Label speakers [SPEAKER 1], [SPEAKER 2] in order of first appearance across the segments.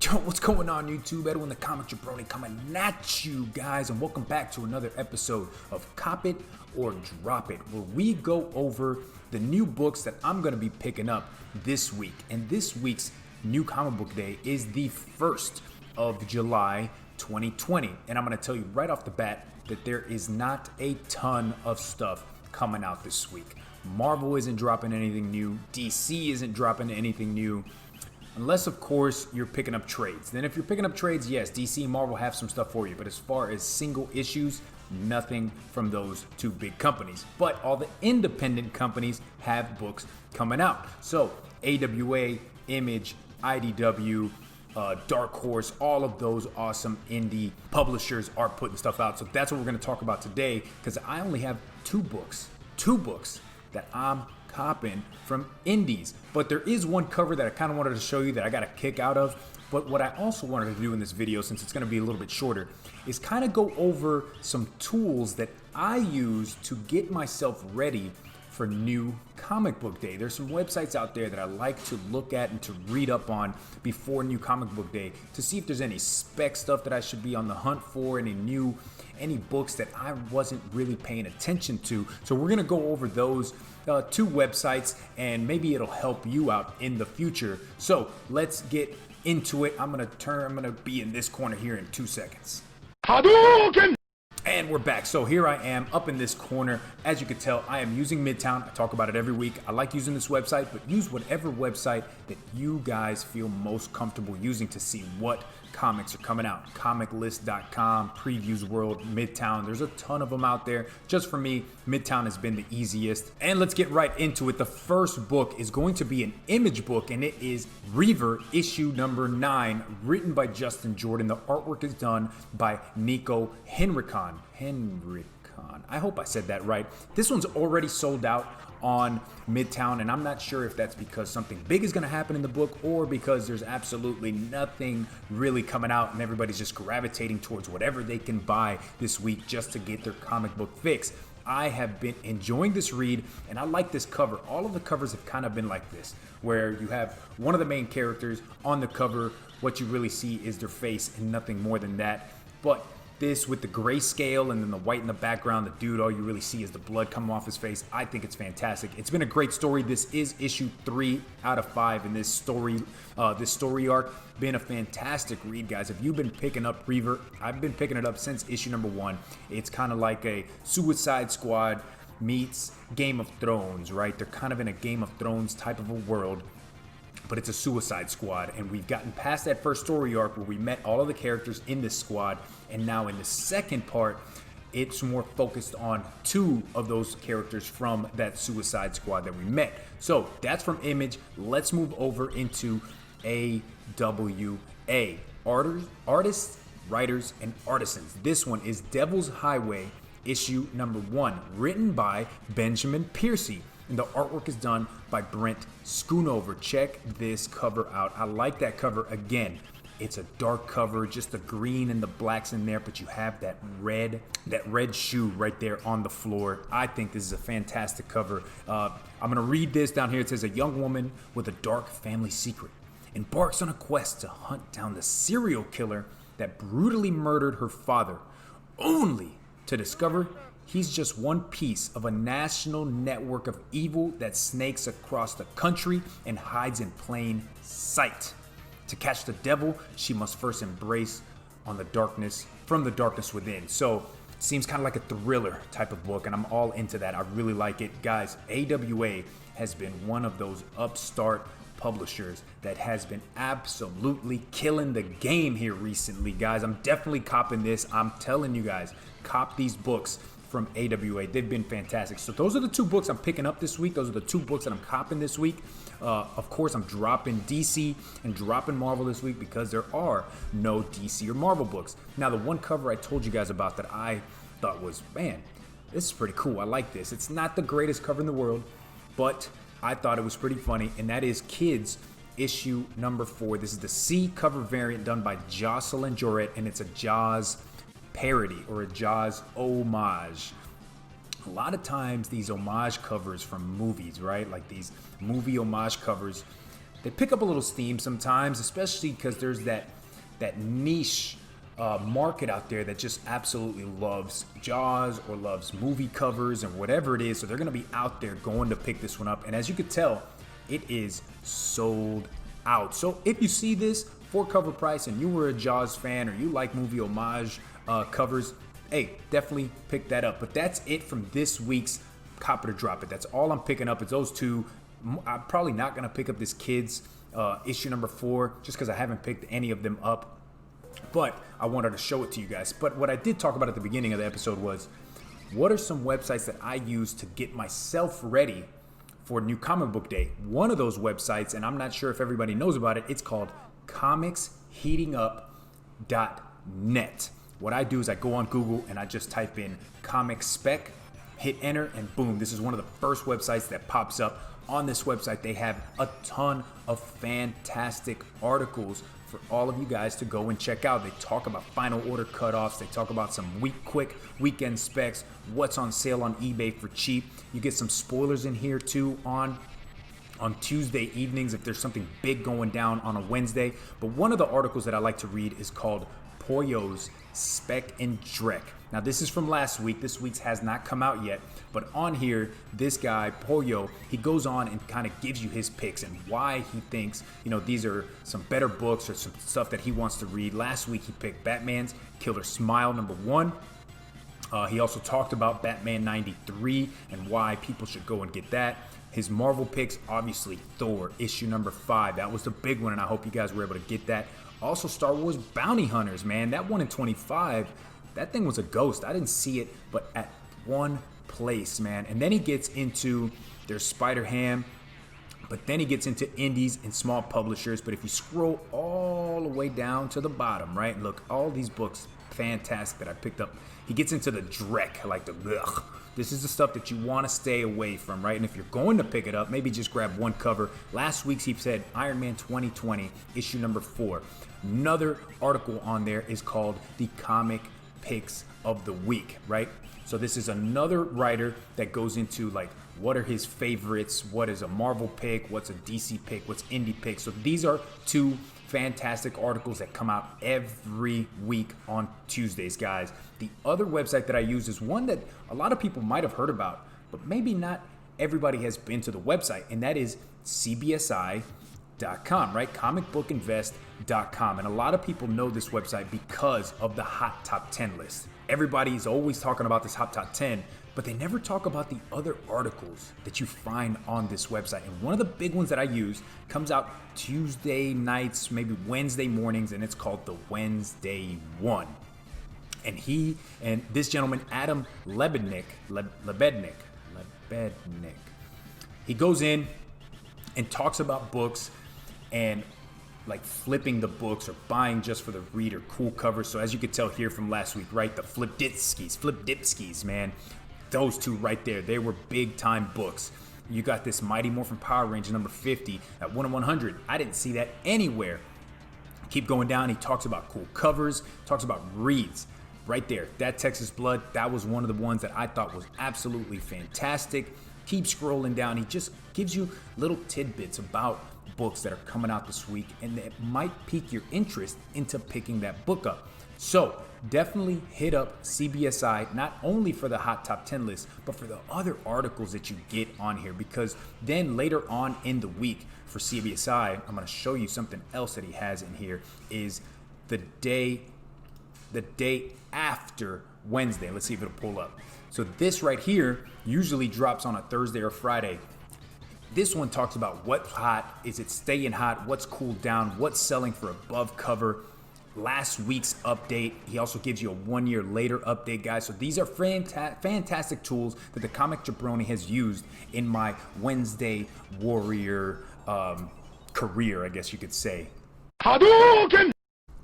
[SPEAKER 1] Yo, what's going on YouTube? Edwin the Comic Jabroni coming at you guys, and welcome back to another episode of Cop It or Drop It, where we go over the new books that I'm going to be picking up this week. And this week's new comic book day is the 1st of July 2020. And I'm going to tell you right off the bat that there is not a ton of stuff coming out this week. Marvel isn't dropping anything new. DC isn't dropping anything new. Unless, of course, you're picking up trades. Then if you're picking up trades, yes, DC and Marvel have some stuff for you. But as far as single issues, nothing from those two big companies. But all the independent companies have books coming out. So AWA, Image, IDW, Dark Horse, all of those awesome indie publishers are putting stuff out. So that's what we're going to talk about today, because I only have two books that I'm copping from indies. But there is one cover that I kind of wanted to show you that I got a kick out of. But what I also wanted to do in this video, since it's going to be a little bit shorter, is kind of go over some tools that I use to get myself ready for new comic book day. There's some websites out there that I like to look at and to read up on before new comic book day to see if there's any spec stuff that I should be on the hunt for, any books that I wasn't really paying attention to. So we're gonna go over those two websites, and maybe it'll help you out in the future. So let's get into it. I'm gonna be in this corner here in 2 seconds. Hadouken! And we're back. So here I am up in this corner. As you can tell, I am using Midtown. I talk about it every week. I like using this website, but use whatever website that you guys feel most comfortable using to see what comics are coming out. Comiclist.com, Previews World, Midtown. There's a ton of them out there. Just for me, Midtown has been the easiest. And let's get right into it. The first book is going to be an Image book, and it is Reaver, issue number 9, written by Justin Jordan. The artwork is done by Nico Henrikon. I hope I said that right. This one's already sold out on Midtown, and I'm not sure if that's because something big is going to happen in the book or because there's absolutely nothing really coming out and everybody's just gravitating towards whatever they can buy this week just to get their comic book fix. I have been enjoying this read, and I like this cover. All of the covers have kind of been like this, where you have one of the main characters on the cover. What you really see is their face and nothing more than that. But this with the grayscale and then the white in the background, the dude, all you really see is the blood coming off his face. I think it's fantastic. It's been a great story. This is issue 3 out of 5 in this story arc. Been a fantastic read, guys. If you've been picking up Reaver, I've been picking it up since issue number 1. It's kind of like a Suicide Squad meets Game of Thrones, right? They're kind of in a Game of Thrones type of a world, but it's a Suicide Squad, and we've gotten past that first story arc where we met all of the characters in this squad, and now in the second part, it's more focused on 2 of those characters from that Suicide Squad that we met. So that's from Image. Let's move over into AWA. Artists, Writers, and Artisans. This one is Devil's Highway, issue number 1, written by Benjamin Piercy. And the artwork is done by Brent Schoonover. Check this cover out. I like that cover. Again, it's a dark cover, just the green and the blacks in there, but you have that red shoe right there on the floor. I think this is a fantastic cover. I'm going to read this down here. It says, a young woman with a dark family secret embarks on a quest to hunt down the serial killer that brutally murdered her father, only to discover he's just one piece of a national network of evil that snakes across the country and hides in plain sight. To catch the devil, she must first embrace from the darkness within. So it seems kind of like a thriller type of book, and I'm all into that. I really like it. Guys, AWA has been one of those upstart publishers that has been absolutely killing the game here recently, guys. I'm definitely copping this. I'm telling you guys, cop these books from AWA. They've been fantastic. So those are the 2 books I'm picking up this week. Those are the 2 books that I'm copping this week. Of course, I'm dropping DC and dropping Marvel this week because there are no DC or Marvel books. Now, the one cover I told you guys about that I thought was, man, this is pretty cool. I like this. It's not the greatest cover in the world, but I thought it was pretty funny, and that is Kids, issue number 4. This is the C cover variant done by Jocelyn Jorret, and it's a Jaws parody or a Jaws homage. A lot of times these homage covers from movies, right? Like these movie homage covers, they pick up a little steam sometimes, especially because there's that niche market out there that just absolutely loves Jaws or loves movie covers and whatever it is. So they're going to be out there going to pick this one up. And as you could tell, it is sold out. So if you see this for cover price and you were a Jaws fan or you like movie homage covers, hey, definitely pick that up. But that's it from this week's Cop It or Drop It. That's all I'm picking up. It's those two. I'm probably not going to pick up this Kids issue number 4 just because I haven't picked any of them up. But I wanted to show it to you guys. But what I did talk about at the beginning of the episode was, what are some websites that I use to get myself ready for New Comic Book Day? One of those websites, and I'm not sure if everybody knows about it, it's called comicsheatingup.net. What I do is I go on Google and I just type in Comic SPEC, hit enter, and boom, this is one of the first websites that pops up. On this website, they have a ton of fantastic articles for all of you guys to go and check out. They talk about final order cutoffs. They talk about some quick weekend specs, what's on sale on eBay for cheap. You get some spoilers in here too on Tuesday evenings if there's something big going down on a Wednesday. But one of the articles that I like to read is called Poyo's Spec and Drek. Now this is from last week. This week's has not come out yet, but on here, this guy Poyo, he goes on and kind of gives you his picks and why he thinks, these are some better books or some stuff that he wants to read. Last week he picked Batman's Killer Smile #1. He also talked about Batman 93 and why people should go and get that. His Marvel picks, obviously Thor issue number 5. That was the big one, and I hope you guys were able to get that. Also, Star Wars Bounty Hunters, man. That one in 25, that thing was a ghost. I didn't see it, but at one place, man. And then he gets into their Spider-Ham, but then he gets into indies and small publishers. But if you scroll all the way down to the bottom, right, look, all these books, fantastic, that I picked up. He gets into the Drek, like the ugh. This is the stuff that you want to stay away from, right? And if you're going to pick it up, maybe just grab one cover. Last week's he said Iron Man 2020, issue number 4. Another article on there is called the Comic Picks of the Week, right? So this is another writer that goes into like, what are his favorites? What is a Marvel pick? What's a DC pick? What's indie pick? So these are two fantastic articles that come out every week on Tuesdays, guys. The other website that I use is one that a lot of people might have heard about, but maybe not everybody has been to the website, and that is CBSI.com, right? comicbookinvest.com. And a lot of people know this website because of the Hot Top 10 list. Everybody's always talking about this Hot Top 10, but they never talk about the other articles that you find on this website. And one of the big ones that I use comes out Tuesday nights, maybe Wednesday mornings, and it's called the Wednesday One. And this gentleman, Adam Lebednik, he goes in and talks about books and like flipping the books or buying just for the read or cool covers. So as you could tell here from last week, right, the Flip Dipskis, man, those two right there, they were big time books. You got this Mighty Morphin Power Rangers number 50 at 1 in 100. I didn't see that anywhere. Keep going down. He talks about cool covers, talks about reads. Right there, that Texas Blood, that was one of the ones that I thought was absolutely fantastic. Keep scrolling down. He just gives you little tidbits about books that are coming out this week, and it might pique your interest into picking that book up. So definitely hit up CBSI, not only for the Hot Top 10 list, but for the other articles that you get on here, because then later on in the week for CBSI, I'm going to show you something else that he has in here, is the day after Wednesday. Let's see if it'll pull up. So this right here usually drops on a Thursday or Friday. This one talks about what's hot, is it staying hot, what's cooled down, what's selling for above cover, last week's update. He also gives you a 1 year later update, guys. So these are fantastic tools that the Comic Jabroni has used in my Wednesday Warrior career, I guess you could say. Hadouken!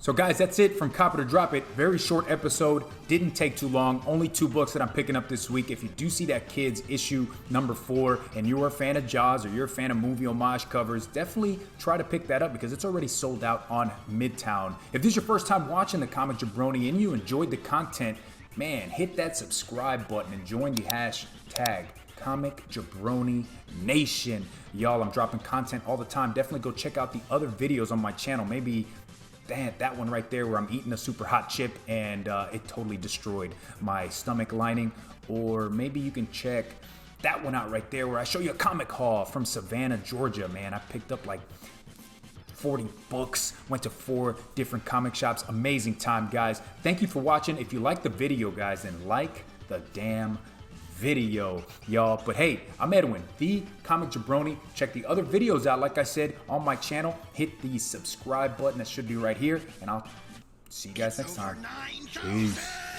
[SPEAKER 1] So guys, that's it from Cop It or Drop It. Very short episode, didn't take too long. Only 2 books that I'm picking up this week. If you do see that Kids issue number 4 and you're a fan of Jaws or you're a fan of movie homage covers, definitely try to pick that up because it's already sold out on Midtown. If this is your first time watching the Comic Jabroni and you enjoyed the content, man, hit that subscribe button and join the hashtag Comic Jabroni Nation. Y'all, I'm dropping content all the time. Definitely go check out the other videos on my channel. Maybe that one right there where I'm eating a super hot chip and it totally destroyed my stomach lining. Or maybe you can check that one out right there where I show you a comic haul from Savannah, Georgia. Man, I picked up like 40 books, went to 4 different comic shops. Amazing time, guys. Thank you for watching. If you like the video, guys, then like the damn video, y'all. But hey, I'm Edwin, the Comic Jabroni. Check the other videos out, like I said, on my channel. Hit the subscribe button that should be right here, and I'll see you guys next time. Peace.